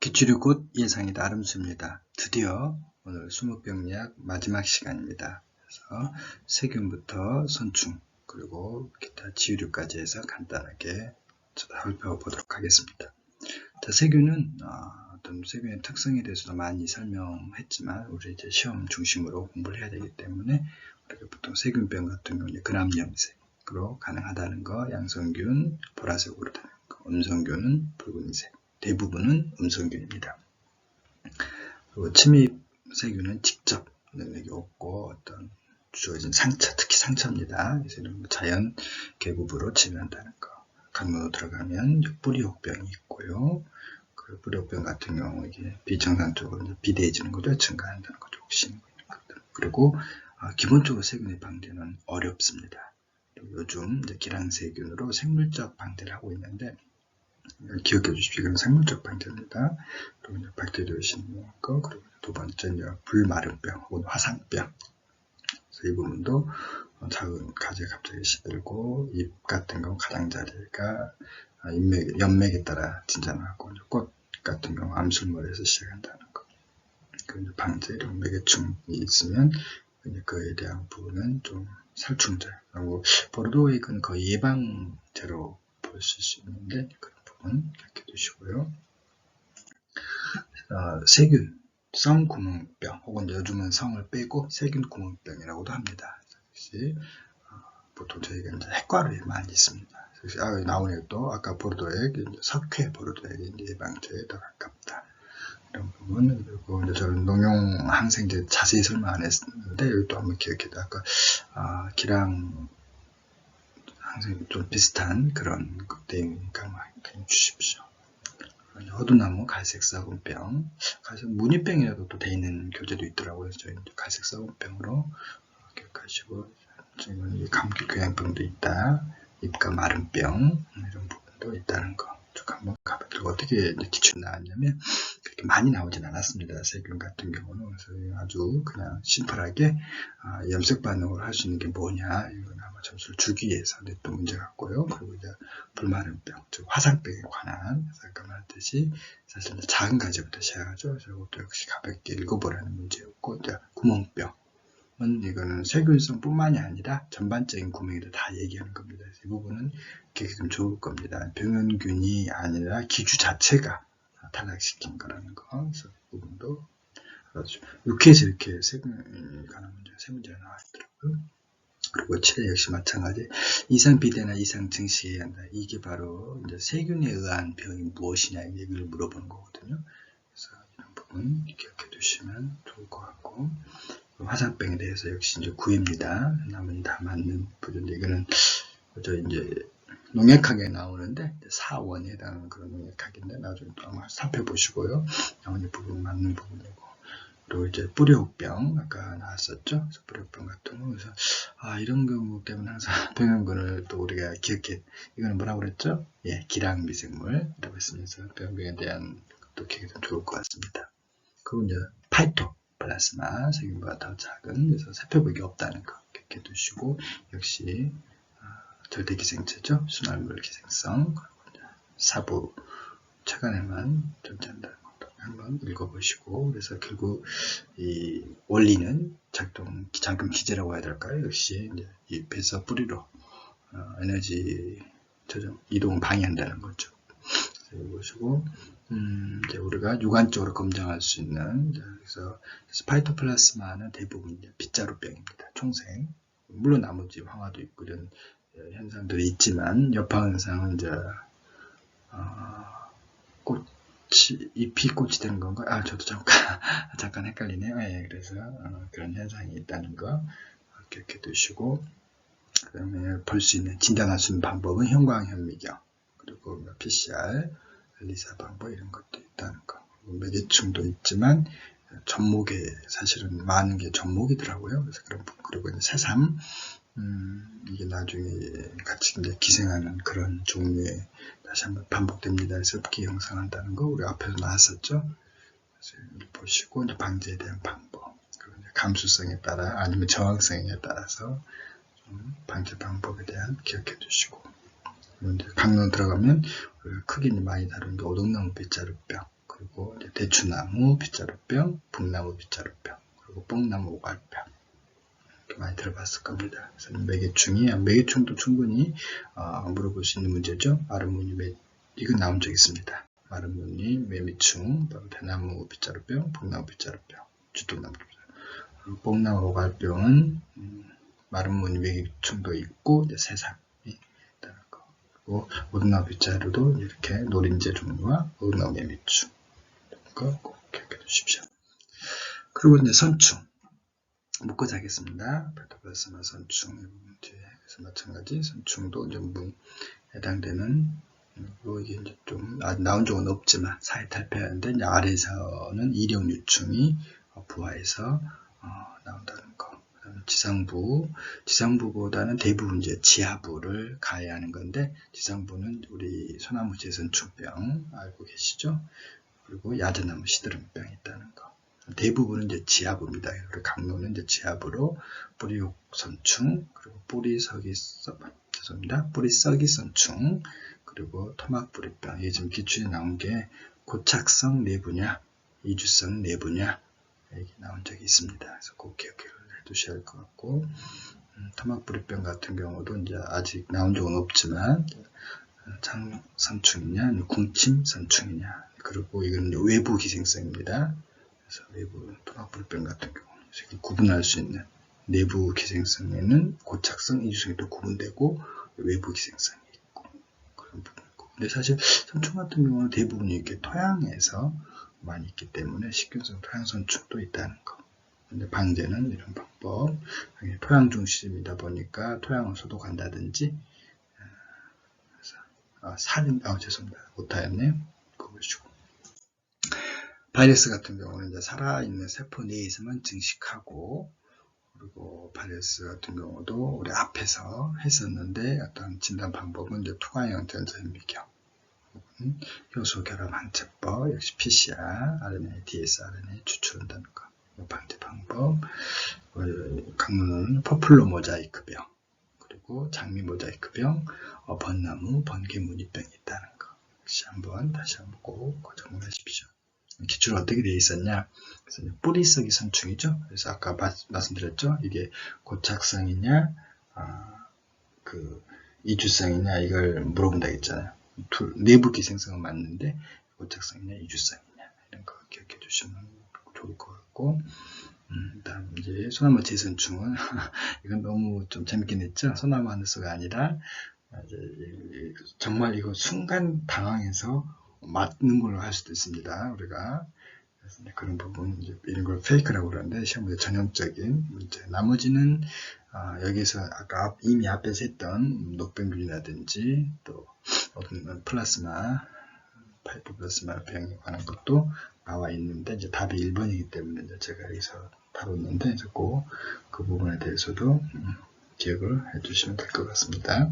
기출이 곧 예상이다. 아름수입니다. 드디어 오늘 수목병리학 마지막 시간입니다. 그래서 세균부터 선충 그리고 기타 지유류까지 해서 간단하게 살펴보도록 하겠습니다. 자, 세균은 어떤 세균의 특성에 대해서도 많이 설명했지만 우리 이제 시험 중심으로 공부를 해야 되기 때문에 우리가 보통 세균병 같은 경우는 근암염색으로 가능하다는 거, 양성균 보라색으로 되는 거, 음성균은 붉은색. 대부분은 음성균입니다. 그리고 침입 세균은 직접 능력이 없고 어떤 주어진 상처, 특히 상처입니다. 그래서 자연 계급으로 침입한다는 거. 강론으로 들어가면 뿌리혹병이 있고요. 그 뿌리혹병 같은 경우 이게 비정상적으로 비대해지는 거죠. 증가한다는 거죠. 혹시 그리고 기본적으로 세균의 방제는 어렵습니다. 요즘 기량세균으로 생물적 방제를 하고 있는데 기억해 주십시오. 이건 생물적 방제입니다. 그리고 박테리아 신고, 그리고 두 번째는 불마름병 혹은 화상병. 그래서 이 부분도 작은 가지가 갑자기 시들고 잎 같은 경우 가장자리가 연맥에 따라 진전하고 꽃 같은 경우 암술머리에서 시작한다는 거. 그 방제, 매개충이 있으면 그에 대한 부분은 좀 살충제. 그리고 보르도익은 거의 예방제로 볼 수 있는데 그런 부분 이렇게 두시고요. 세균, 성구멍병 혹은 요즘은 성을 빼고 세균구멍병이라고도 합니다. 역시 보통 저희가 이제 핵과로에 많이 있습니다. 나오네 또 아까 보르도액, 석회 보르도액이 예방제에 더 가깝다. 이런 부분. 그리고 이제 저는 농용 항생제 자세히 설명 안 했는데 이것도 한번 기억해도 아까 기랑 항생제 좀 비슷한 그런 내용이니까 그냥 주십시오. 호두나무 갈색사군병, 무늬병이라도 또 돼 있는 교재도 있더라고요. 저희 갈색사군병으로 기억하시고, 지금 감기 교양병도 있다, 입가 마른병 이런 부분도 있다는 거 쭉 한번 가보도록. 어떻게 기출 나왔냐면 그렇게 많이 나오진 않았습니다. 세균 같은 경우는. 그래서 아주 그냥 심플하게 염색 반응으로 할 수 있는 게 뭐냐, 이건 아마 점수를 주기 위해서 냈던 문제 같고요. 그리고 이제 불마른병, 즉 화상병에 관한 아까 말했듯이 사실 작은 가지부터 시작하죠. 그래서 이것도 역시 가볍게 읽어보라는 문제였고, 이제 구멍병. 이거는 세균성 뿐만이 아니라 전반적인 구멍에도 다 얘기하는 겁니다. 그래서 이 부분은 기억이 좀 좋을 겁니다. 병원균이 아니라 기주 자체가 탈락시킨 거라는 거. 그래서 이 부분도 알아주죠. 6회에서 이렇게 세균에 관한 문제가 세 문제가 나와 있더라고요. 그리고 7회 역시 마찬가지. 이상 비대나 이상 증식해야 한다. 이게 바로 이제 세균에 의한 병이 무엇이냐 이 얘기를 물어보는 거거든요. 그래서 이런 부분 기억해 두시면 좋을 것 같고. 화상병에 대해서 역시 이제 9회입니다. 나머지 다 맞는 부분인데, 이거는 저 이제 농약학에 나오는데 4원에 해당하는 그런 농약학인데 나중에 또 한번 살펴보시고요. 나머지 부분 맞는 부분이고. 그리고 이제 뿌리혹병 아까 나왔었죠. 뿌리혹병 같은 거. 그래서 이런 경우 때문에 항상 병원군을 또 우리가 기억해. 이거는 뭐라고 그랬죠? 예, 기량미생물이라고 했으면서 병원에 대한 것도 기억이 좀 좋을 것 같습니다. 그리고 이제 파이토 플라스마 세균보다 더 작은, 그래서 살펴볼 게 없다는 거 이렇게 두시고, 역시 절대기생체죠. 순환물 기생성, 사부 체간에만 존재한다는 것도 한번 읽어보시고, 그래서 결국 이 원리는 작동 기제라고 해야 될까요? 역시 이제 잎에서 뿌리로 에너지 조정 이동 방해한다는 거죠. 보시고, 이제 우리가 육안적으로 검증할 수 있는, 그래서 파이토플라스마는 대부분 이제 빗자루병입니다. 총생. 물론 나머지 황화도 있고 이런 현상들이 있지만, 여파현상은 이제 잎이 꽃이 되는 건가? 저도 잠깐 헷갈리네요. 예, 그래서 그런 현상이 있다는 거 기억해 두시고, 그 다음에 볼 수 있는, 진단할 수 있는 방법은 형광현미경, 그리고 PCR, 엘리사 방법 이런 것도 있다는 거. 매개충도 있지만 접목에 사실은 많은 게 접목이더라고요. 그래서 그런 부분. 그리고 이제 새삼 이게 나중에 같이 이제 기생하는 그런 종류의 다시 한번 반복됩니다. 그래서 흡기 형성한다는 거 우리 앞에서 나왔었죠. 그래서 보시고 이제 방제에 대한 방법, 그리고 이제 감수성에 따라 아니면 저항성에 따라서 방제 방법에 대한 기억해 두시고. 강론 들어가면 크기는 많이 다른 게 오동나무 빗자루병, 그리고 이제 대추나무 빗자루병, 북나무 빗자루병, 그리고 뽕나무 오갈병. 이렇게 많이 들어봤을 겁니다. 그래서 매개충도 충분히 물어볼 수 있는 문제죠. 마름무늬 이건 나온 적 있습니다. 마름무늬, 매미충, 대나무 빗자루병, 북나무 빗자루병, 쥐똥나무 빗자루병. 뽕나무 오갈병은 마름무늬 매개충도 있고 이제 새삼이 있다는 거. 그리고 오등나무 빗자루도 이렇게 노린재 종류와 오등나무 매미충. 거 꼭 기억해 주십시오. 그리고 이제 선충. 묶어 자겠습니다. 페토플라스마 선충 뒤에서 마찬가지 선충도 전부 해당되는 그리고 이게 이제 좀 나온 적은 없지만 사회 탈피하는데 이제 아래에서는 이령유충이 부화해서 나온다는 거. 그다음에 지상부보다는 대부분 이제 지하부를 가해야 하는 건데 지상부는 우리 소나무 재선충병 알고 계시죠? 그리고 야자나무 시드름병이 있다는 거. 대부분은 이제 지하부입니다. 그리고 강로는 이제 지하부로 뿌리옥선충, 그리고 뿌리썩이선충, 그리고 토막뿌리병. 이게 지금 기출에 나온 게 고착성 내부냐, 이주성 내부냐 이렇게 나온 적이 있습니다. 그래서 꼭 기억해 두셔야 할 것 같고, 토막뿌리병 같은 경우도 이제 아직 나온 적은 없지만 장선충이냐, 궁침선충이냐, 그리고 이건 외부 기생성입니다. 그래서 외부 토막뿌리병 같은 경우는 구분할 수 있는 내부 기생성에는 고착성, 이주성이 또 구분되고 외부 기생성이 있고 그런 부분이 있고. 근데 사실 선충 같은 경우는 대부분 이렇게 토양에서 많이 있기 때문에 식균성 토양선충도 있다는 거. 근데 방제는 이런 방법. 토양 중심이다 보니까 토양을 소독한다든지 죄송합니다. 오타였네요. 그거 보시고. 바이러스 같은 경우는 이제 살아있는 세포 내에서만 증식하고, 그리고 바이러스 같은 경우도 우리 앞에서 했었는데 어떤 진단 방법은 이제 투과형 전자현미경, 효소 결합 항체법, 역시 PCR, RNA, dsRNA 추출한다는 거. 방제 방법, 강론은 퍼플로 모자이크병, 그리고 장미 모자이크병, 번나무, 번개무늬병이 있다는 거. 역시 다시 한번 꼭 정리하십시오. 기출 어떻게 되어 있었냐? 그래서 뿌리썩이 선충이죠. 그래서 아까 말씀드렸죠. 이게 고착성이냐, 이주성이냐 이걸 물어본다 했잖아요. 내부 기생성은 맞는데 고착성이냐, 이주성이냐 이런 거 기억해 주시면 좋을 것 같고, 다음 이제 소나무 재선충은 이건 너무 좀 재밌긴 했죠. 소나무 하늘소가 아니라 이제 정말 이거 순간 당황해서 맞는 걸로 할 수도 있습니다. 우리가 그래서 그런 부분 이런 걸 페이크라고 그러는데 시험에 전형적인 문제. 나머지는 여기서 아까 이미 앞에서 했던 녹병균이라든지 또 어떤 플라스마 파이프 플라스마 병에 관한 것도 나와 있는데 이제 답이 1번이기 때문에 이제 제가 여기서 다뤘는데 꼭 그 부분에 대해서도 기억을 해주시면 될 것 같습니다.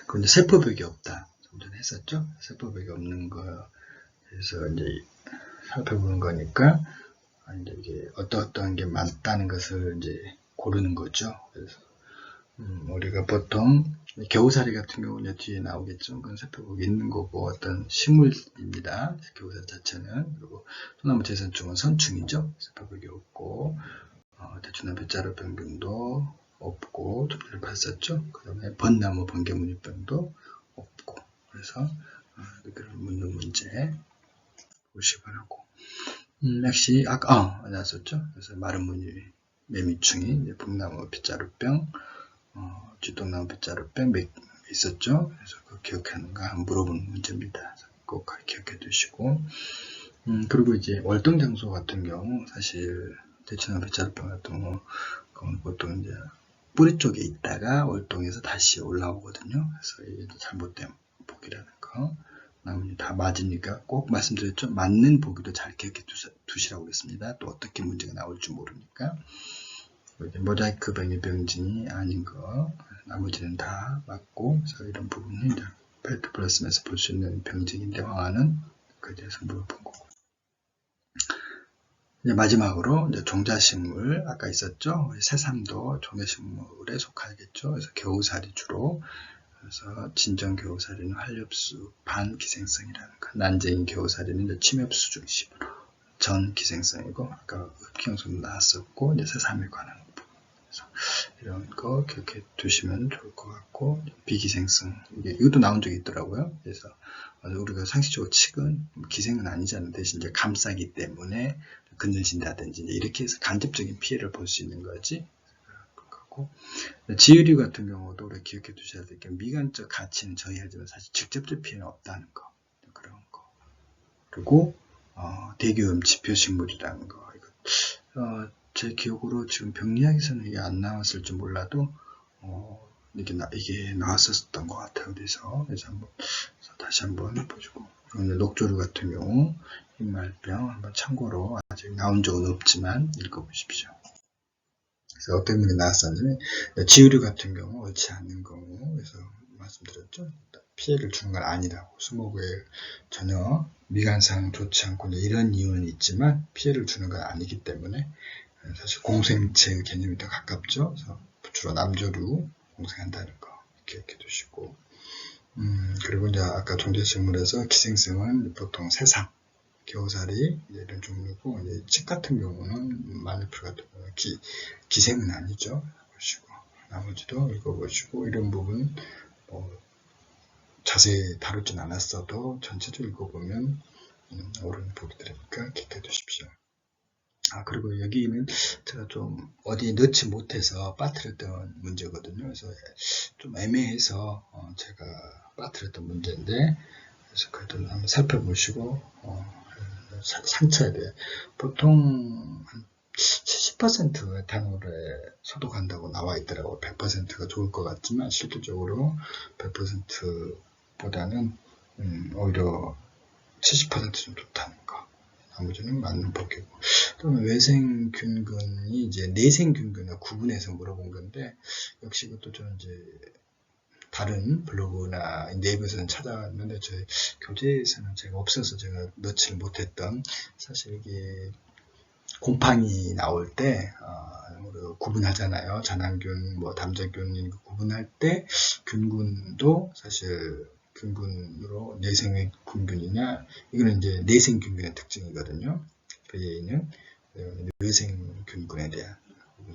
그런데 세포벽이 없다. 좀 전에 했었죠? 세포벽이 없는 거에서 이제 살펴보는 거니까, 이제 이게 어떠한 게 맞다는 것을 이제 고르는 거죠. 그래서, 우리가 보통 겨우살이 같은 경우는 뒤에 나오겠죠. 그건 세포벽이 있는 거고, 어떤 식물입니다. 겨우살 자체는. 그리고 소나무 재선충은 선충이죠. 세포벽이 없고, 대추나무 빗자루병균도 없고, 좀 전에 봤었죠. 그 다음에 번나무 번개무늬병도 없고, 그래서 그런 묻는 문제 보시기 바라고. 역시 아까 나왔었죠. 그래서 마름무늬 매미충이 북나무 빗자루병, 쥐똥나무 빗자루병 있었죠. 그래서 그 기억하는가 물어보는 문제입니다. 꼭 기억해 두시고, 그리고 이제 월동 장소 같은 경우 사실 대추나무 빗자루병 같은 경우 보통 이제 뿌리 쪽에 있다가 월동에서 다시 올라오거든요. 그래서 이게 잘못된 보기라는 거. 나머지 다 맞으니까 꼭 말씀드렸죠. 맞는 보기도 잘 기억해 두시라고 했습니다. 또 어떻게 문제가 나올지 모르니까. 모자이크 병의 병진이 아닌 거. 나머지는 다 맞고, 그래서 이런 부분은 이제 페이토플라스마에서 볼 수 있는 병진인데 황화는 그에 대해서 물어본 거고. 이제 마지막으로 이제 종자식물 아까 있었죠. 새삼도 종자식물에 속하겠죠. 그래서 겨우살이 주로 그래서 진정교우살이는 활렵수 반기생성이라는 거, 난쟁이 교우살이는 침엽수 중심으로 전기생성이고, 아까 흡기형성도 나왔었고, 이제 새삼에 관한 부분. 그래서 이런 거 기억해 두시면 좋을 것 같고, 비기생성, 이것도 나온 적이 있더라고요. 그래서 우리가 상식적으로 칡은 기생은 아니잖아요. 대신 이제 감싸기 때문에 그늘진다든지 이렇게 해서 간접적인 피해를 볼 수 있는 거지. 지유류 같은 경우도 우리가 기억해 두셔야 될 게 미관적 가치는 저희하지만 사실 직접적 피해는 없다는 거, 그런 거. 그리고 대기오염 지표식물이라는 거. 제 기억으로 지금 병리학에서는 이게 안 나왔을지 몰라도 이게 나왔었던 것 같아요. 그래서 다시 한번 보시고, 그리고 녹조류 같은 경우 흰말병 한번 참고로 아직 나온 적은 없지만 읽어보십시오. 그래서 어떤 게 나왔었냐면 지유류 같은 경우 옳지 않는 경우, 그래서 말씀드렸죠. 피해를 주는 건 아니라고. 수목에 전혀 미관상 좋지 않고 이런 이유는 있지만 피해를 주는 건 아니기 때문에 사실 공생체 개념이 더 가깝죠. 그래서 주로 남조류 공생한다는 거 기억해 두시고, 그리고 이제 아까 종자식물에서 기생성은 보통 새삼, 겨우살이 이런 종류고, 이제 칡 같은 경우는 마늘풀 같은 경우는 기생은 아니죠. 보시고 나머지도 읽어보시고, 이런 부분 자세히 다루진 않았어도 전체적으로 읽어보면 옳은 부분들이니까 기억해 두십시오. 그리고 여기는 제가 좀 어디에 넣지 못해서 빠뜨렸던 문제거든요. 그래서 좀 애매해서 제가 빠뜨렸던 문제인데, 그래서 그래도 한번 살펴보시고 상처에 대해 보통 한 70% 에탄올에 소독한다고 나와 있더라고요. 100%가 좋을 것 같지만 실질적으로 100%보다는 오히려 70%좀 좋다는 거. 나머지는 맞는 법이고. 그러면 외생균근이 이제 내생균근과 구분해서 물어본 건데, 역시 그것도 저는 이제 다른 블로그나 네이버에서는 찾아왔는데 저희 교재에서는 제가 없어서 제가 넣지를 못했던, 사실 이게 곰팡이 나올 때 구분하잖아요. 잔황균, 담자균 구분할 때 균군도 사실 균군으로 내생균균이냐, 이거는 이제 내생균균의 특징이거든요. 그 얘기는 외생균군에 대한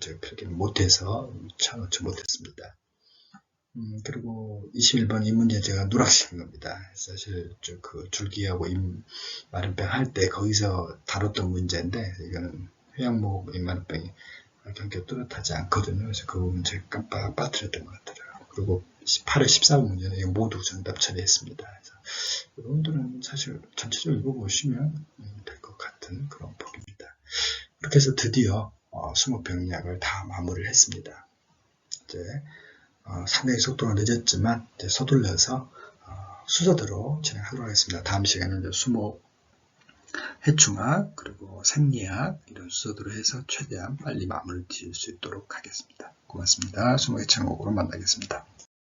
제가 필기를 못해서 쳐놓지 못했습니다. 그리고 21번 이 문제 제가 누락시킨 겁니다. 사실 그 줄기하고 마른병 할 때 거기서 다뤘던 문제인데, 이거는 회양목 입마른병이 경계가 뚜렷하지 않거든요. 그래서 그 부분 제가 깜빡 빠뜨렸던 것 같더라고요. 그리고 8회 14번 문제는 모두 정답 처리했습니다. 그래서 여러분들은 사실 전체적으로 읽어보시면 될 것 같은 그런 폭입니다. 이렇게 해서 드디어 수목병리학을 다 마무리를 했습니다. 이제 상당히 속도가 늦었지만 이제 서둘러서 순서대로 진행하도록 하겠습니다. 다음 시간에는 수목, 해충학, 그리고 생리학 이런 순서대로 해서 최대한 빨리 마무리 지을 수 있도록 하겠습니다. 고맙습니다. 수목 해충학으로 만나겠습니다.